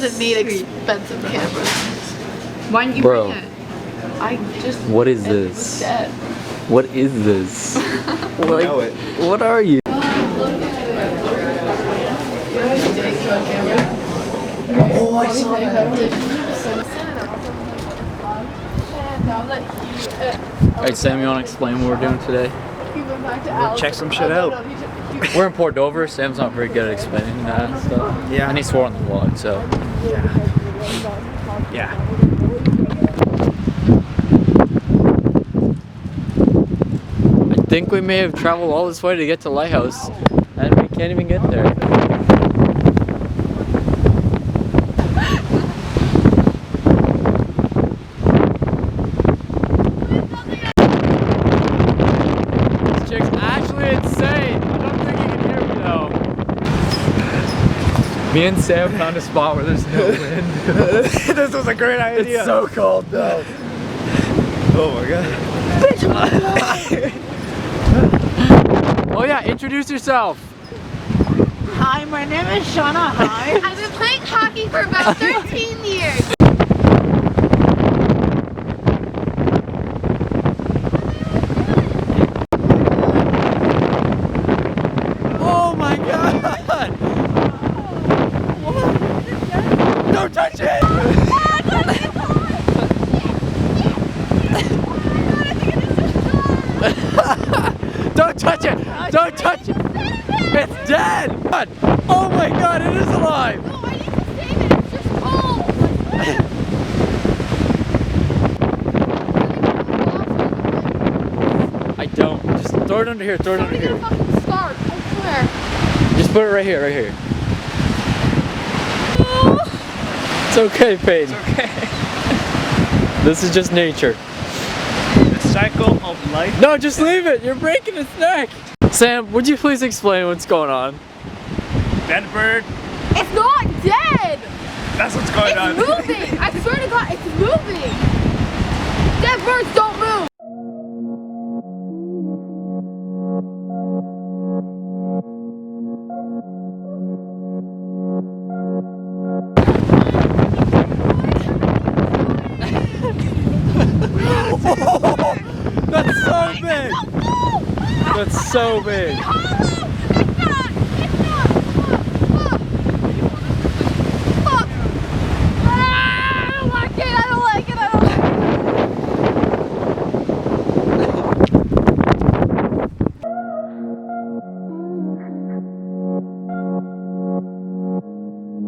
doesn't need expensive cameras. Why didn't you bring it? I just. What is this? Dead. What is this? Like, know it. what are you? Oh, I saw that. Alright, Sam, you want to explain what we're doing today? Check some shit out. We're in Port Dover. Sam's not very good at explaining that stuff. Yeah. And he swore on the vlog, so. Yeah. I think we may have traveled all this way to get to Lighthouse, and we can't even get there. This chick's actually insane. I don't think you can hear me though. Me and Sam found a spot where there's no wind. This was a great idea. It's so cold though. Oh my god. Oh yeah, introduce yourself. Hi, my name is Shauna. Hi. I've been playing hockey for about 13 years. Oh my god! Don't touch it! Don't touch it! Don't touch it! It's dead! Oh my god, it is alive! No, I need to save it. It's just cold. I don't. Just throw it under here, throw it under here. Fucking start. I swear. Just put it right here, right here. It's okay, Peyton. It's okay. This is just nature. The cycle of life. No, just leave it! You're breaking its neck! Sam, would you please explain what's going on? Dead bird. It's not dead. That's what's going on. It's moving. I swear to God, it's moving. Dead birds don't move. That's so big! That's so big!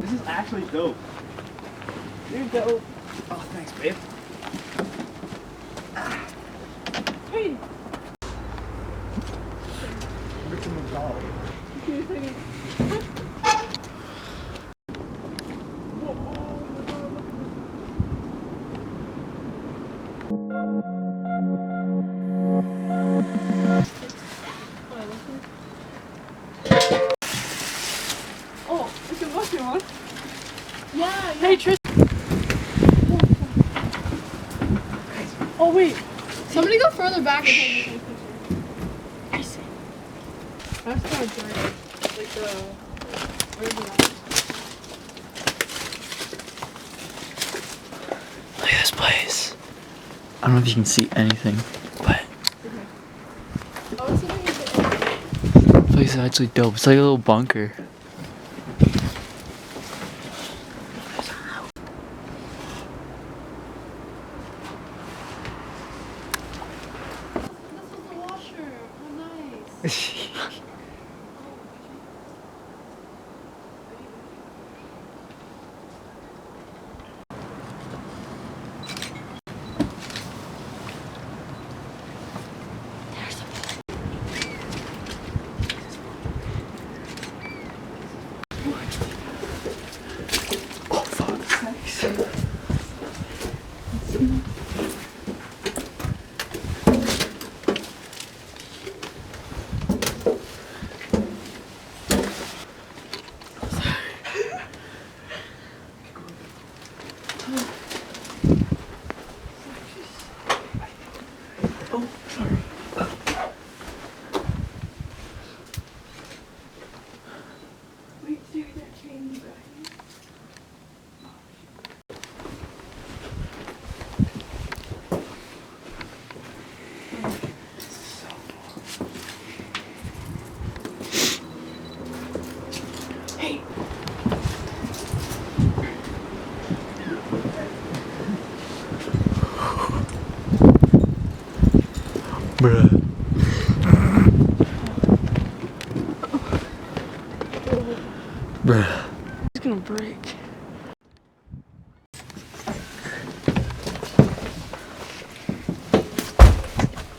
This is actually dope. You're dope. Oh, thanks, babe. Hey. Oh, we can watch it on. Yeah. Hey, Tristan. Oh wait. Somebody go further back and take me. I see. That's kind of dirty. Like the. Look at this place. I don't know if you can see anything, but this place is actually dope. It's like a little bunker. This was the washer. Oh, nice. Oh fuck. Oh, sorry. Wait, there, there. Bruh. Bruh. It's gonna break.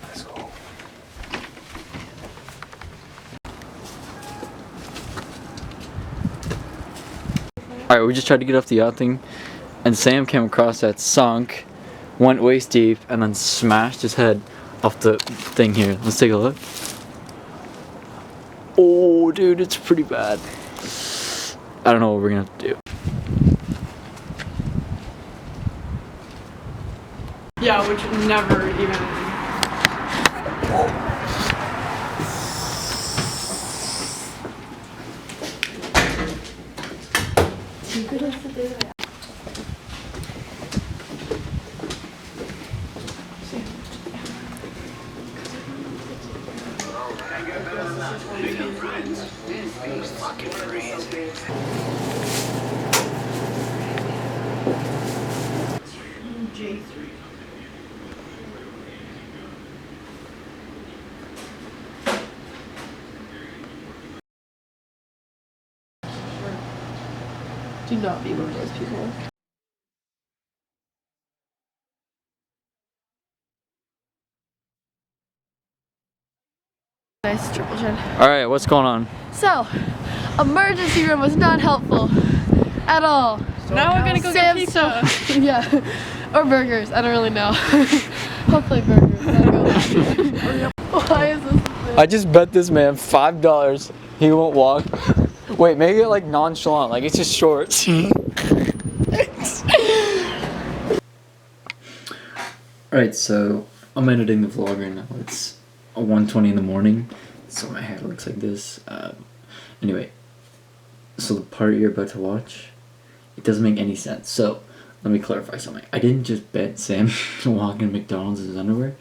Let's go. Alright, we just tried to get off the yacht thing, and Sam came across that sunk, went waist deep, and then smashed his head off the thing here. Let's take a look. Oh, dude, it's pretty bad. I don't know what we're gonna have to do. Yeah, which never even. Do not be one of those people. Nice triple chin. Alright, what's going on? So, emergency room was not helpful at all. Now we're gonna go get pizza. Yeah, or burgers. I don't really know. Hopefully burgers. Why is this? I just bet this man $5 he won't walk. Wait, make it like nonchalant, like it's just shorts. Alright, so I'm editing the vlog right now. It's 1:20 in the morning, so my hair looks like this. Anyway, so the part you're about to watch, it doesn't make any sense. So let me clarify something. I didn't just bet Sam to walk in McDonald's in his underwear.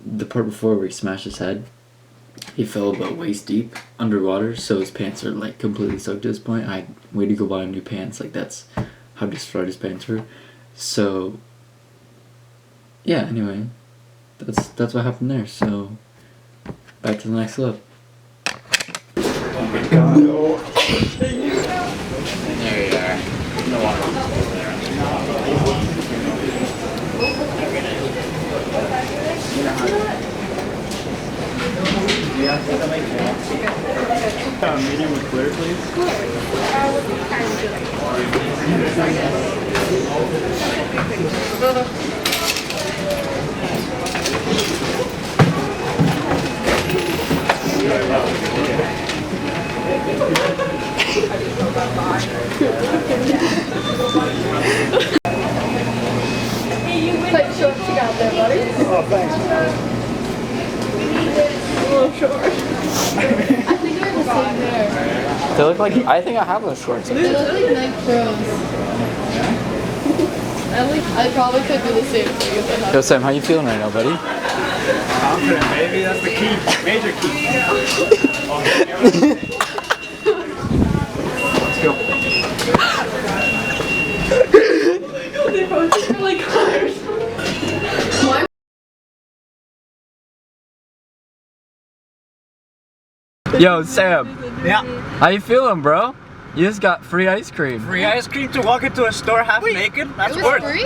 The part before where he smashed his head, he fell about waist deep underwater, so his pants are like completely soaked at this point. I way to go buy new pants, like that's how destroyed his pants were. So yeah, anyway, that's what happened there. So back to the next clip. Oh my god. There you are. No water. Medium with clear, please. Tight shorts you got there, buddy. Oh, thanks. A little short. I think they're the same there. They look like, I think I have those shorts. They look like Nike Pros. I probably could do the same thing if I had. Yo, Sam, how you feeling right now, buddy? Confident, baby. That's the key. Major key. Let's go. They both are like colors. Yo, Sam, Yeah. how you feeling, bro? You just got free ice cream. Free ice cream to walk into a store half naked? That's It was worth. free?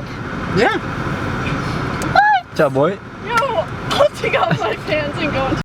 Yeah. What's up, boy? Yo, I'll take off my pants and go into